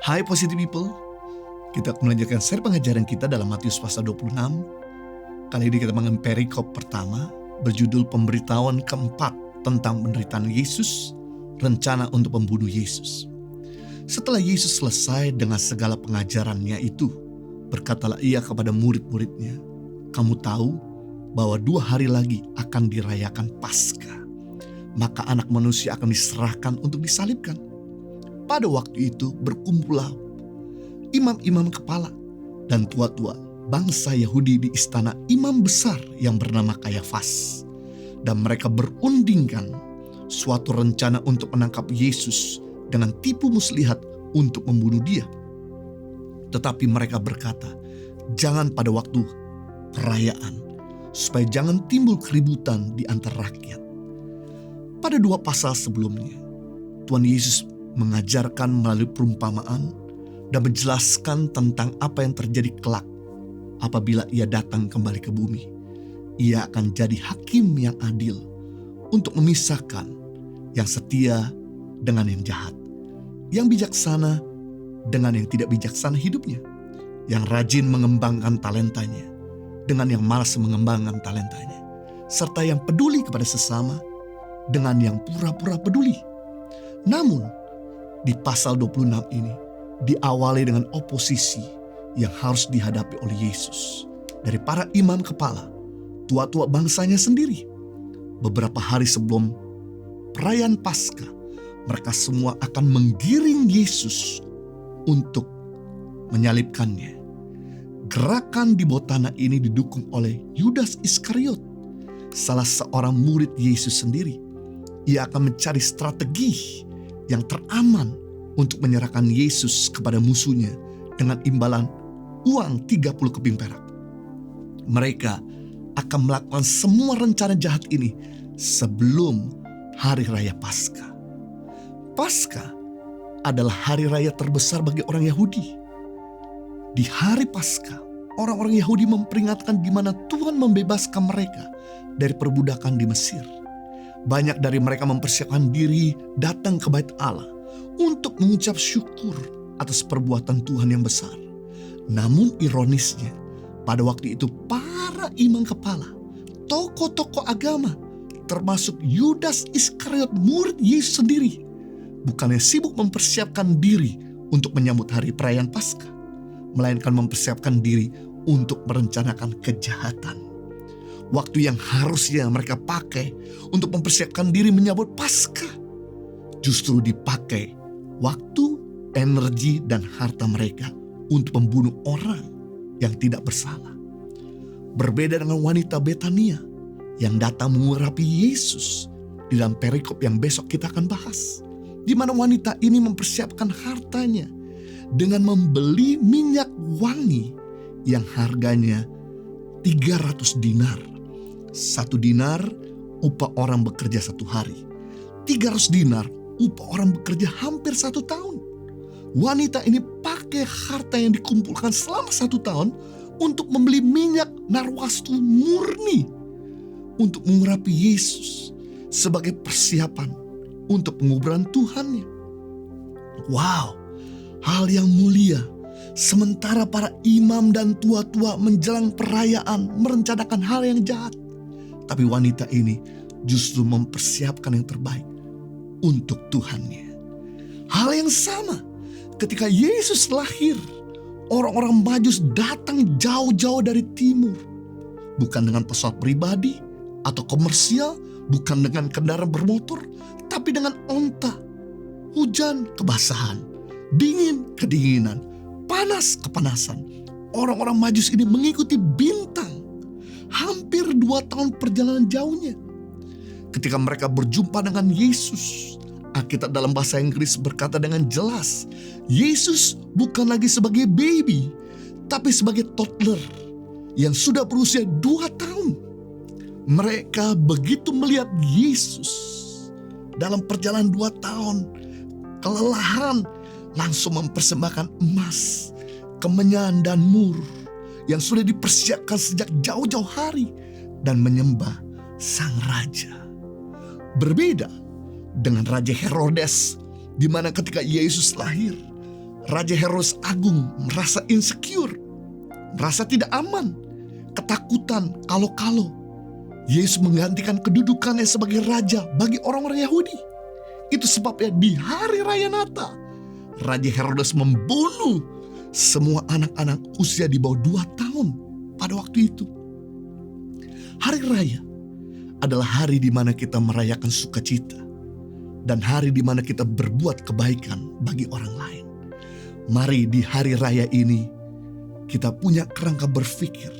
Hai Positive People, kita akan melanjutkan seri pengajaran kita dalam Matius pasal 26. Kali ini kita mengambil perikop pertama, berjudul pemberitahuan keempat tentang penderitaan Yesus, rencana untuk membunuh Yesus. Setelah Yesus selesai dengan segala pengajarannya itu, berkatalah ia kepada murid-muridnya, "Kamu tahu bahwa 2 hari lagi akan dirayakan Paskah. Maka anak manusia akan diserahkan untuk disalibkan." Pada waktu itu berkumpullah imam-imam kepala dan tua-tua bangsa Yahudi di istana imam besar yang bernama Kayafas. Dan mereka berundingkan suatu rencana untuk menangkap Yesus dengan tipu muslihat untuk membunuh dia. Tetapi mereka berkata, "Jangan pada waktu perayaan, supaya jangan timbul keributan di antara rakyat." Pada 2 pasal sebelumnya, Tuhan Yesus mengajarkan melalui perumpamaan dan menjelaskan tentang apa yang terjadi kelak apabila ia datang kembali ke bumi. Ia akan jadi hakim yang adil untuk memisahkan yang setia dengan yang jahat, yang bijaksana dengan yang tidak bijaksana hidupnya, yang rajin mengembangkan talentanya dengan yang malas mengembangkan talentanya, serta yang peduli kepada sesama dengan yang pura-pura peduli. Namun, di pasal 26 ini diawali dengan oposisi yang harus dihadapi oleh Yesus dari para imam kepala, tua-tua bangsanya sendiri. Beberapa hari sebelum perayaan Paskah, mereka semua akan menggiring Yesus untuk menyalibkannya. Gerakan di bawah tanah ini didukung oleh Yudas Iskariot, salah seorang murid Yesus sendiri. Ia akan mencari strategi yang teraman untuk menyerahkan Yesus kepada musuhnya dengan imbalan uang 30 keping perak. Mereka akan melakukan semua rencana jahat ini sebelum hari raya Paskah. Paskah adalah hari raya terbesar bagi orang Yahudi. Di hari Paskah, orang-orang Yahudi memperingatkan di mana Tuhan membebaskan mereka dari perbudakan di Mesir. Banyak dari mereka mempersiapkan diri datang ke Bait Allah untuk mengucap syukur atas perbuatan Tuhan yang besar. Namun ironisnya, pada waktu itu para imam kepala, tokoh-tokoh agama, termasuk Yudas Iskariot murid Yesus sendiri, bukannya sibuk mempersiapkan diri untuk menyambut hari perayaan Paskah, melainkan mempersiapkan diri untuk merencanakan kejahatan. Waktu yang harusnya mereka pakai untuk mempersiapkan diri menyambut Paskah, justru dipakai waktu, energi, dan harta mereka untuk membunuh orang yang tidak bersalah. Berbeda dengan wanita Betania yang datang mengurapi Yesus di dalam perikop yang besok kita akan bahas, di mana wanita ini mempersiapkan hartanya dengan membeli minyak wangi yang harganya 300 dinar. 1 dinar upah orang bekerja 1 hari. 300 dinar upah orang bekerja hampir 1 tahun. Wanita ini pakai harta yang dikumpulkan selama 1 tahun untuk membeli minyak narwastu murni untuk mengurapi Yesus sebagai persiapan untuk penguburan Tuhannya. Wow, hal yang mulia. Sementara para imam dan tua-tua menjelang perayaan merencanakan hal yang jahat, tapi wanita ini justru mempersiapkan yang terbaik untuk Tuhannya. Hal yang sama ketika Yesus lahir, orang-orang Majus datang jauh-jauh dari timur. Bukan dengan pesawat pribadi atau komersial, bukan dengan kendaraan bermotor, tapi dengan onta. Hujan kebasahan, dingin kedinginan, panas kepanasan. Orang-orang Majus ini mengikuti bintang. Hampir 2 tahun perjalanan jauhnya. Ketika mereka berjumpa dengan Yesus, Alkitab dalam bahasa Inggris berkata dengan jelas, Yesus bukan lagi sebagai baby, tapi sebagai toddler yang sudah berusia 2 tahun. Mereka begitu melihat Yesus dalam perjalanan 2 tahun, kelelahan, langsung mempersembahkan emas, kemenyan, dan mur yang sudah dipersiapkan sejak jauh-jauh hari dan menyembah sang raja. Berbeda dengan Raja Herodes, di mana ketika Yesus lahir, Raja Herodes Agung merasa insecure, merasa tidak aman, ketakutan kalau Yesus menggantikan kedudukannya sebagai raja bagi orang-orang Yahudi. Itu sebabnya di hari raya Natal, Raja Herodes membunuh semua anak-anak usia di bawah 2 tahun pada waktu itu. Hari raya adalah hari di mana kita merayakan sukacita dan hari di mana kita berbuat kebaikan bagi orang lain. Mari di hari raya ini kita punya kerangka berpikir,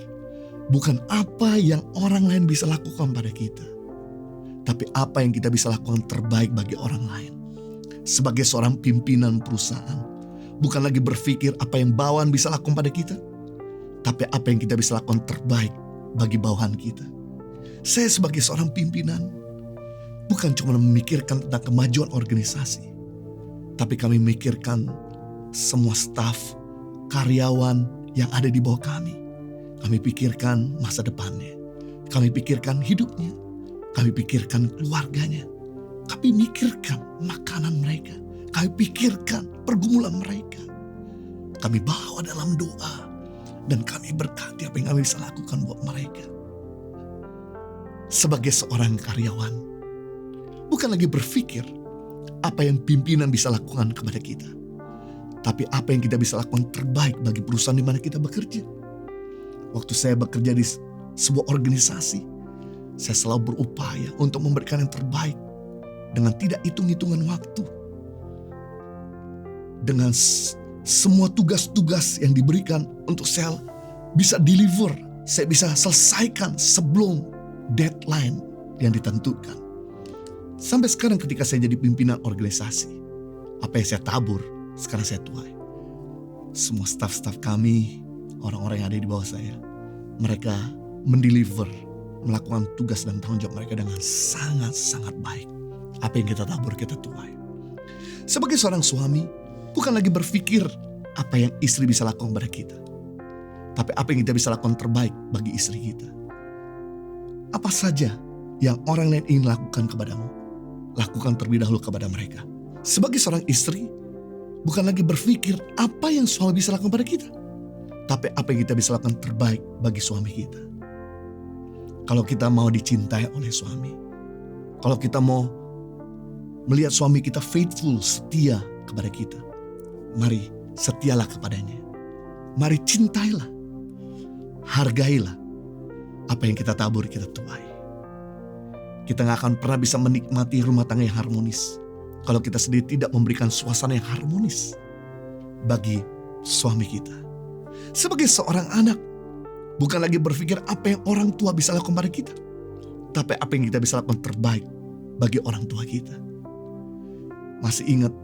bukan apa yang orang lain bisa lakukan pada kita, tapi apa yang kita bisa lakukan terbaik bagi orang lain. Sebagai seorang pimpinan perusahaan, bukan lagi berpikir apa yang bawahan bisa lakukan pada kita, tapi apa yang kita bisa lakukan terbaik bagi bawahan kita. Saya sebagai seorang pimpinan, bukan cuma memikirkan tentang kemajuan organisasi, tapi kami memikirkan semua staf, karyawan yang ada di bawah kami. Kami pikirkan masa depannya, kami pikirkan hidupnya, kami pikirkan keluarganya, kami pikirkan makanan mereka, kami pikirkan pergumulan mereka. Kami bawa dalam doa dan kami berkati apa yang kami bisa lakukan buat mereka. Sebagai seorang karyawan, bukan lagi berpikir apa yang pimpinan bisa lakukan kepada kita, tapi apa yang kita bisa lakukan terbaik bagi perusahaan di mana kita bekerja. Waktu saya bekerja di sebuah organisasi, saya selalu berupaya untuk memberikan yang terbaik dengan tidak hitung-hitungan waktu. Dengan semua tugas-tugas yang diberikan untuk saya bisa deliver, saya bisa selesaikan sebelum deadline yang ditentukan. Sampai sekarang ketika saya jadi pimpinan organisasi, apa yang saya tabur, sekarang saya tuai. Semua staf-staf kami, orang-orang yang ada di bawah saya, mereka mendeliver, melakukan tugas dan tanggung jawab mereka dengan sangat-sangat baik. Apa yang kita tabur, kita tuai. Sebagai seorang suami, bukan lagi berpikir apa yang istri bisa lakukan pada kita, tapi apa yang kita bisa lakukan terbaik bagi istri kita. Apa saja yang orang lain ingin lakukan kepadamu, lakukan terlebih dahulu kepada mereka. Sebagai seorang istri, bukan lagi berpikir apa yang suami bisa lakukan pada kita, tapi apa yang kita bisa lakukan terbaik bagi suami kita. Kalau kita mau dicintai oleh suami, kalau kita mau melihat suami kita faithful, setia kepada kita, mari setialah kepadanya. Mari cintailah, hargailah. Apa yang kita tabur, kita tuai. Kita gak akan pernah bisa menikmati rumah tangga yang harmonis kalau kita sendiri tidak memberikan suasana yang harmonis bagi suami kita. Sebagai seorang anak, bukan lagi berpikir apa yang orang tua bisa lakukan pada kita, tapi apa yang kita bisa lakukan terbaik bagi orang tua kita. Masih ingat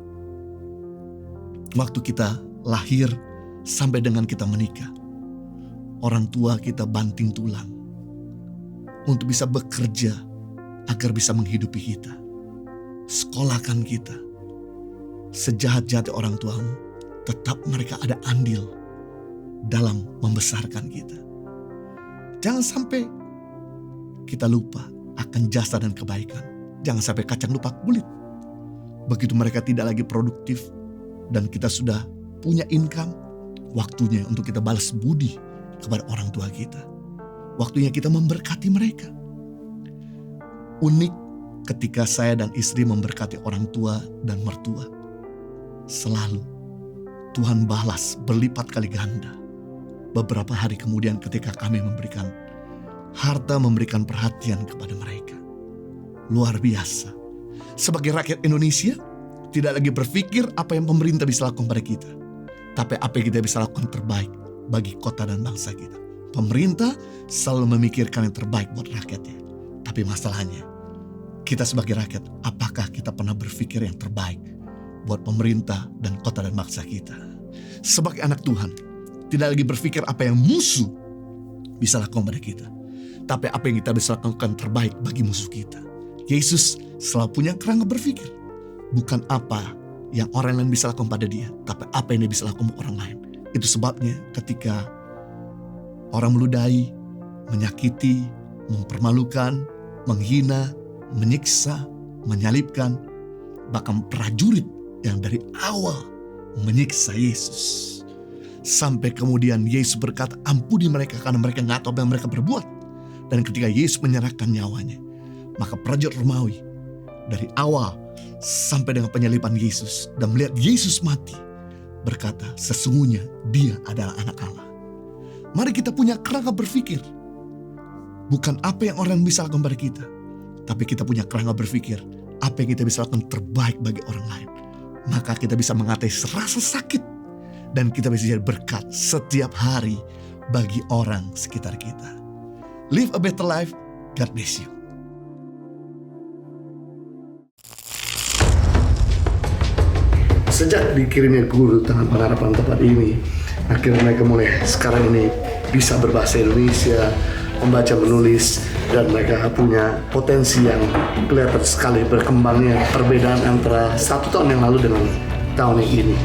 waktu kita lahir sampai dengan kita menikah, orang tua kita banting tulang untuk bisa bekerja agar bisa menghidupi kita. Sekolahkan kita. Sejahat-jahat orang tuamu, tetap mereka ada andil dalam membesarkan kita. Jangan sampai kita lupa akan jasa dan kebaikan. Jangan sampai kacang lupa kulit. Begitu mereka tidak lagi produktif dan kita sudah punya income, waktunya untuk kita balas budi kepada orang tua kita. Waktunya kita memberkati mereka. Unik ketika saya dan istri memberkati orang tua dan mertua. Selalu Tuhan balas berlipat kali ganda. Beberapa hari kemudian ketika kami memberikan harta, memberikan perhatian kepada mereka. Luar biasa. Sebagai rakyat Indonesia, tidak lagi berpikir apa yang pemerintah bisa lakukan pada kita, tapi apa yang kita bisa lakukan terbaik bagi kota dan bangsa kita. Pemerintah selalu memikirkan yang terbaik buat rakyatnya. Tapi masalahnya, kita sebagai rakyat, apakah kita pernah berpikir yang terbaik buat pemerintah dan kota dan bangsa kita? Sebagai anak Tuhan, tidak lagi berpikir apa yang musuh bisa lakukan pada kita, tapi apa yang kita bisa lakukan terbaik bagi musuh kita. Yesus selalu punya kerangka berpikir. Bukan apa yang orang lain bisa lakukan pada dia, tapi apa yang dia bisa lakukan untuk orang lain. Itu sebabnya ketika orang meludahi, menyakiti, mempermalukan, menghina, menyiksa, menyalibkan, bahkan prajurit yang dari awal menyiksa Yesus. Sampai kemudian Yesus berkata, ampuni mereka karena mereka nggak tahu apa yang mereka berbuat. Dan ketika Yesus menyerahkan nyawanya, maka prajurit Romawi dari awal sampai dengan penyaliban Yesus dan melihat Yesus mati, berkata, sesungguhnya dia adalah anak Allah. Mari kita punya kerangka berpikir. Bukan apa yang orang bisa lakukan pada kita, tapi kita punya kerangka berpikir apa yang kita bisa lakukan terbaik bagi orang lain. Maka kita bisa mengatasi rasa sakit, dan kita bisa jadi berkat setiap hari bagi orang sekitar kita. Live a better life. God bless you. Sejak dikirimnya guru tangan pengharapan tempat ini, akhirnya mereka mulai sekarang ini bisa berbahasa Indonesia, membaca menulis, dan mereka punya potensi yang kelihatan sekali berkembangnya perbedaan antara 1 tahun yang lalu dengan tahun yang ini.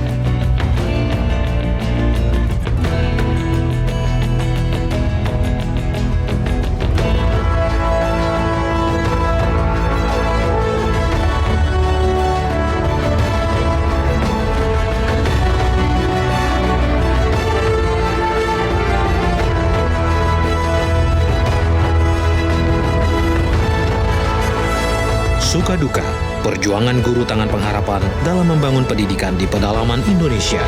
Suka duka, perjuangan guru tangan pengharapan dalam membangun pendidikan di pedalaman Indonesia.